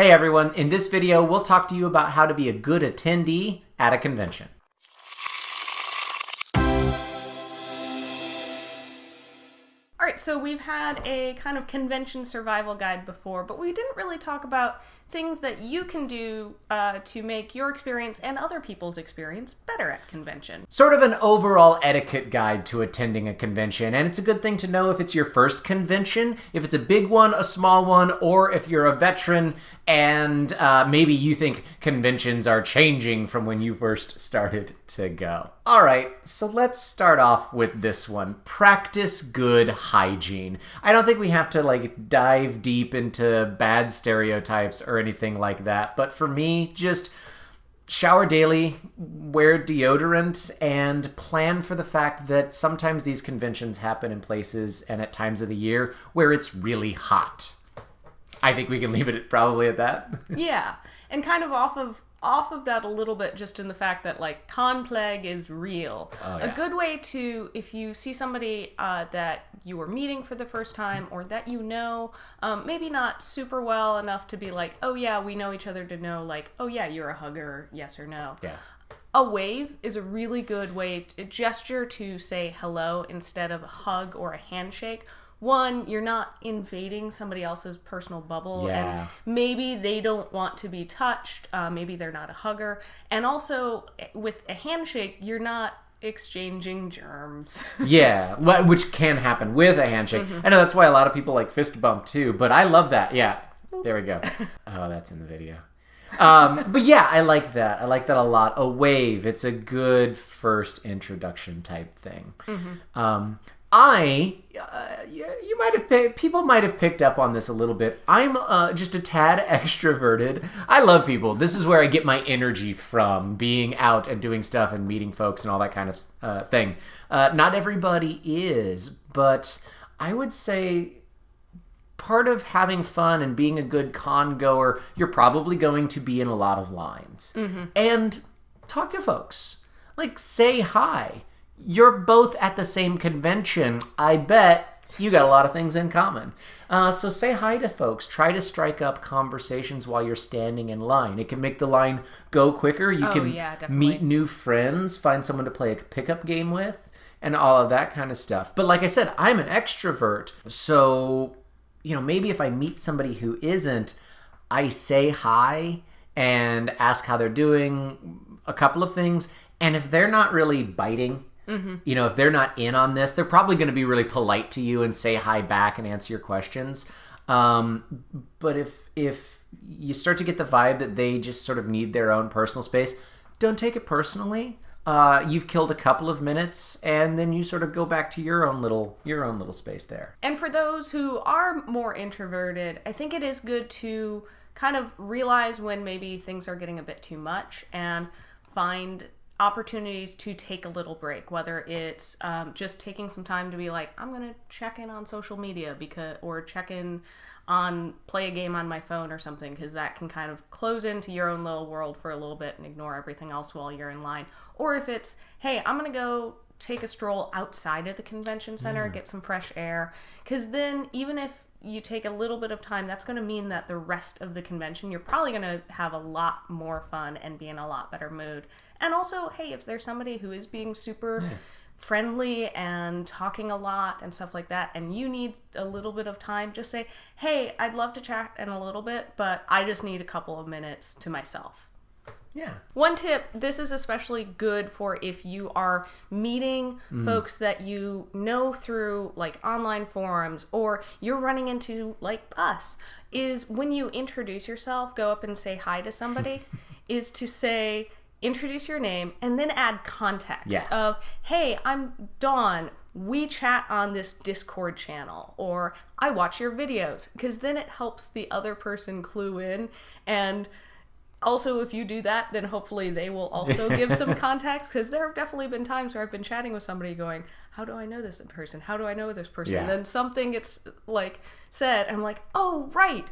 Hey everyone, in this video we'll talk to you about how to be a good attendee at a convention. All right, so we've had a kind of convention survival guide before, but we didn't really talk about things that you can do to make your experience and other people's experience better at convention. Sort of an overall etiquette guide to attending a convention, and it's a good thing to know if it's your first convention, if it's a big one, a small one, or if you're a veteran and maybe you think conventions are changing from when you first started to go. All right, so let's start off with this one. Practice good hygiene. I don't think we have to dive deep into bad stereotypes or anything like that, but for me, just shower daily, wear deodorant, and plan for the fact that sometimes these conventions happen in places and at times of the year where it's really hot. I think we can leave it probably at that. Yeah, and kind of off of that a little bit, just in the fact that con plague is real. Oh, yeah. A good way to, if you see somebody that you are meeting for the first time or that you know, maybe not super well enough to be like, oh yeah, we know each other, to know oh yeah, you're a hugger, yes or no. Yeah. A wave is a really good way, a gesture to say hello instead of a hug or a handshake. One, you're not invading somebody else's personal bubble, Yeah. and maybe they don't want to be touched. Maybe they're not a hugger. And also, with a handshake, you're not exchanging germs. Yeah, which can happen with a handshake. I know that's why a lot of people fist bump too, but I love that. Yeah, there we go. Oh, that's in the video. But yeah, I like that. I like that a lot. A wave, it's a good first introduction type thing. People might have picked up on this a little bit. I'm just a tad extroverted. I love people. This is where I get my energy from, being out and doing stuff and meeting folks and all that kind of thing. Not everybody is, but I would say part of having fun and being a good con goer, you're probably going to be in a lot of lines. And talk to folks. Say hi. You're both at the same convention. I bet you got a lot of things in common. So say hi to folks. Try to strike up conversations while you're standing in line. It can make the line go quicker. You can meet new friends, find someone to play a pickup game with, and all of that kind of stuff. But like I said, I'm an extrovert. So, maybe if I meet somebody who isn't, I say hi and ask how they're doing, a couple of things. And if they're not really biting, if they're not in on this, they're probably going to be really polite to you and say hi back and answer your questions. But if you start to get the vibe that they just sort of need their own personal space, don't take it personally. You've killed a couple of minutes, and then you sort of go back to your own little space there. And for those who are more introverted, I think it is good to kind of realize when maybe things are getting a bit too much and find opportunities to take a little break, whether it's just taking some time to be I'm gonna check in on social media or check in on play a game on my phone or something, because that can kind of close into your own little world for a little bit and ignore everything else while you're in line. Or if it's, hey, I'm gonna go take a stroll outside of the convention center, get some fresh air, because then even if you take a little bit of time, that's going to mean that the rest of the convention, you're probably going to have a lot more fun and be in a lot better mood. And also, hey, if there's somebody who is being super friendly and talking a lot and stuff like that, and you need a little bit of time, just say, hey, I'd love to chat in a little bit, but I just need a couple of minutes to myself. Yeah. One tip, this is especially good for if you are meeting folks that you know through online forums, or you're running into us, is when you introduce yourself, go up and say hi to somebody, is to say, introduce your name and then add context of, hey, I'm Dawn. We chat on this Discord channel, or I watch your videos, because then it helps the other person clue in. And also, if you do that, then hopefully they will also give some context, because there have definitely been times where I've been chatting with somebody going, how do I know this person? How do I know this person? Yeah. And then something gets said, and I'm like, oh, right.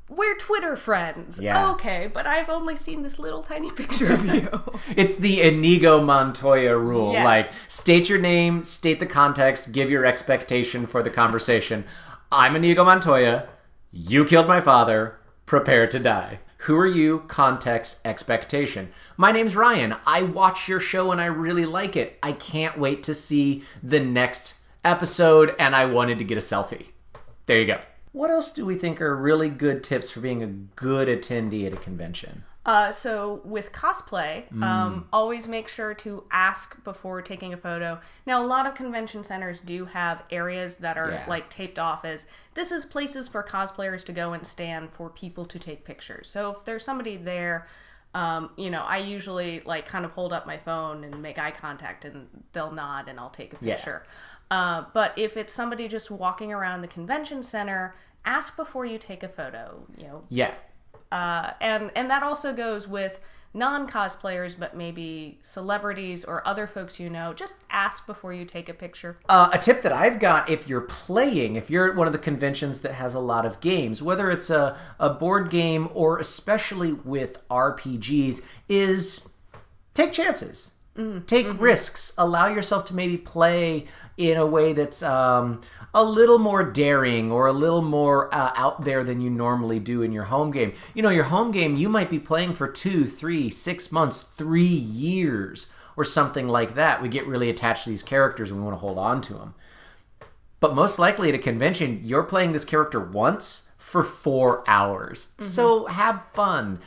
We're Twitter friends. Yeah. Okay, but I've only seen this little tiny picture of you. It's the Inigo Montoya rule. Yes. State your name, state the context, give your expectation for the conversation. I'm Inigo Montoya. You killed my father. prepare to die. Who are you? Context, expectation. My name's Ryan. I watch your show and I really like it. I can't wait to see the next episode and I wanted to get a selfie. There you go. What else do we think are really good tips for being a good attendee at a convention? So with cosplay, always make sure to ask before taking a photo. Now, a lot of convention centers do have areas that are like taped off as this is places for cosplayers to go and stand for people to take pictures. So if there's somebody there, I usually like kind of hold up my phone and make eye contact and they'll nod and I'll take a picture. But if it's somebody just walking around the convention center, ask before you take a photo, And that also goes with non-cosplayers, but maybe celebrities or other folks just ask before you take a picture. A tip that I've got, if you're at one of the conventions that has a lot of games, whether it's a board game or especially with RPGs, is take chances. Take risks. Allow yourself to maybe play in a way that's a little more daring or a little more out there than you normally do in your home game. Your home game, you might be playing for 2, 3, 6 months, 3 years, or something like that. We get really attached to these characters and we want to hold on to them. But most likely at a convention, you're playing this character once for 4 hours. So have fun.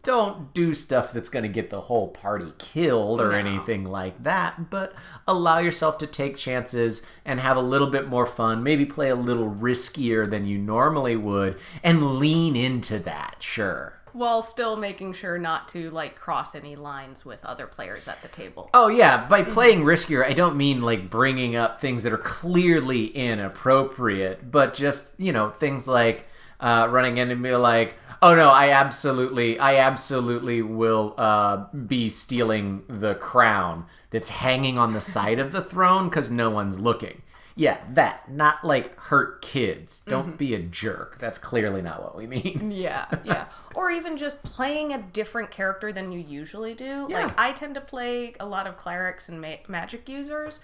Don't do stuff that's going to get the whole party killed or anything like that, but allow yourself to take chances and have a little bit more fun, maybe play a little riskier than you normally would, and lean into that, sure. While still making sure not to cross any lines with other players at the table. Oh yeah, by playing riskier, I don't mean bringing up things that are clearly inappropriate, but just, things like running in and be like, oh no, I absolutely will be stealing the crown that's hanging on the side of the throne because no one's looking. Yeah, that. Not hurt kids. Don't be a jerk. That's clearly not what we mean. Yeah. Or even just playing a different character than you usually do. Yeah. I tend to play a lot of clerics and magic users.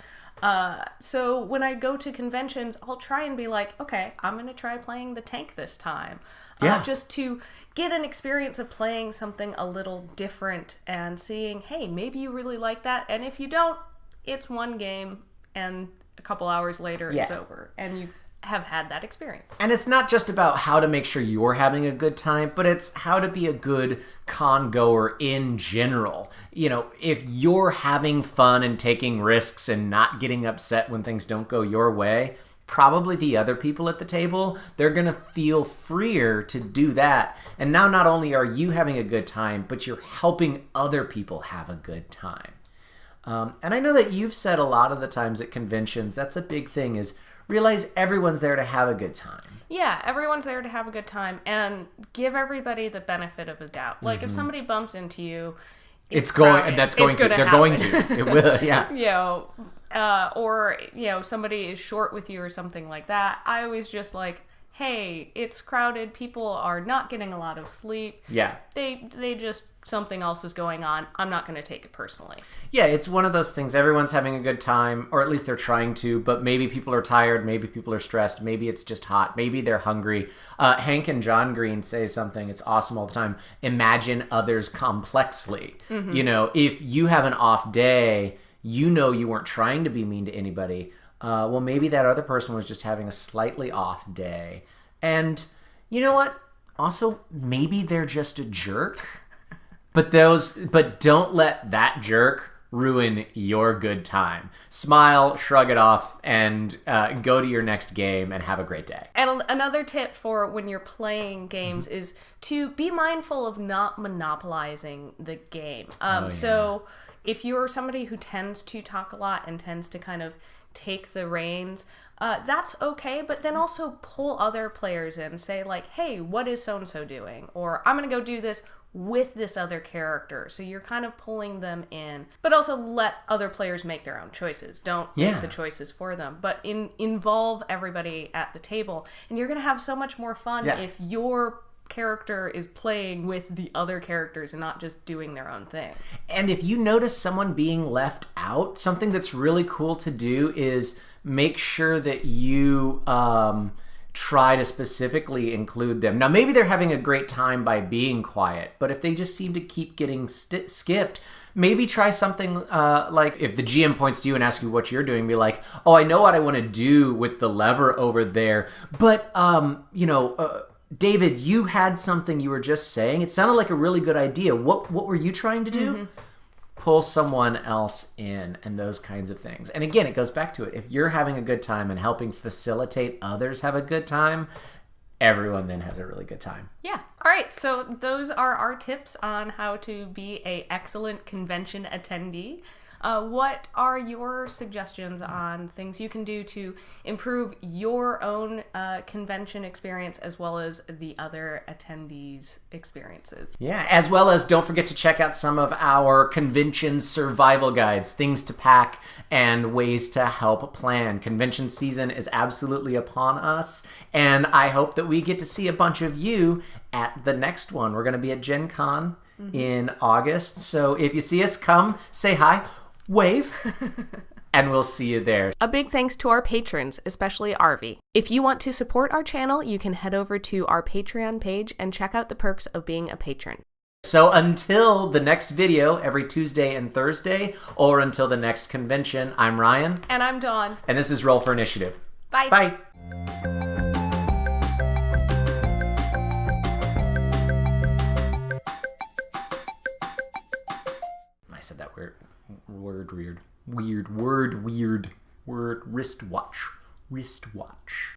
So when I go to conventions, I'll try and be like, okay, I'm going to try playing the tank this time. Just to get an experience of playing something a little different and seeing, hey, maybe you really like that. And if you don't, it's one game and a couple hours later it's over. And you have had that experience. And it's not just about how to make sure you're having a good time, but it's how to be a good con goer in general. If you're having fun and taking risks and not getting upset when things don't go your way, probably the other people at the table, they're going to feel freer to do that. And now not only are you having a good time, but you're helping other people have a good time. And I know that you've said a lot of the times at conventions, that's a big thing, is realize everyone's there to have a good time. Yeah, everyone's there to have a good time and give everybody the benefit of the doubt. If somebody bumps into you, they're going to. It will, yeah. Or somebody is short with you or something like that. I always just hey, it's crowded. People are not getting a lot of sleep. Yeah. They just, something else is going on. I'm not going to take it personally. Yeah, it's one of those things. Everyone's having a good time, or at least they're trying to, but maybe people are tired. Maybe people are stressed. Maybe it's just hot. Maybe they're hungry. Hank and John Green say something. It's awesome all the time. Imagine others complexly. If you have an off day, you weren't trying to be mean to anybody. Well, maybe that other person was just having a slightly off day. And you know what? Also, maybe they're just a jerk. But don't let that jerk ruin your good time. Smile, shrug it off, and go to your next game and have a great day. And another tip for when you're playing games is to be mindful of not monopolizing the game. So if you're somebody who tends to talk a lot and tends to kind of take the reins, that's okay, but then also pull other players in. Say hey, what is so-and-so doing? Or I'm going to go do this with this other character. So you're kind of pulling them in, but also let other players make their own choices. Don't make the choices for them, but involve everybody at the table. And you're going to have so much more fun if your character is playing with the other characters and not just doing their own thing. And if you notice someone being left out, something that's really cool to do is make sure that you try to specifically include them. Now, maybe they're having a great time by being quiet, but if they just seem to keep getting skipped, maybe try something like if the GM points to you and asks you what you're doing, be like, oh, I know what I want to do with the lever over there, but, David, you had something you were just saying. It sounded like a really good idea. What were you trying to do? Pull someone else in and those kinds of things. And again, it goes back to it. If you're having a good time and helping facilitate others have a good time, everyone then has a really good time. Yeah. All right. So those are our tips on how to be an excellent convention attendee. What are your suggestions on things you can do to improve your own convention experience as well as the other attendees' experiences? Yeah, as well as don't forget to check out some of our convention survival guides, things to pack and ways to help plan. Convention season is absolutely upon us, and I hope that we get to see a bunch of you at the next one. We're going to be at Gen Con in August, so if you see us, come, say hi, wave, and we'll see you there. A big thanks to our patrons, especially Arvi. If you want to support our channel, you can head over to our Patreon page and check out the perks of being a patron. So until the next video every Tuesday and Thursday, or until the next convention, I'm Ryan. And I'm Dawn. And this is Roll for Initiative. Bye. Bye. I said that weird wristwatch.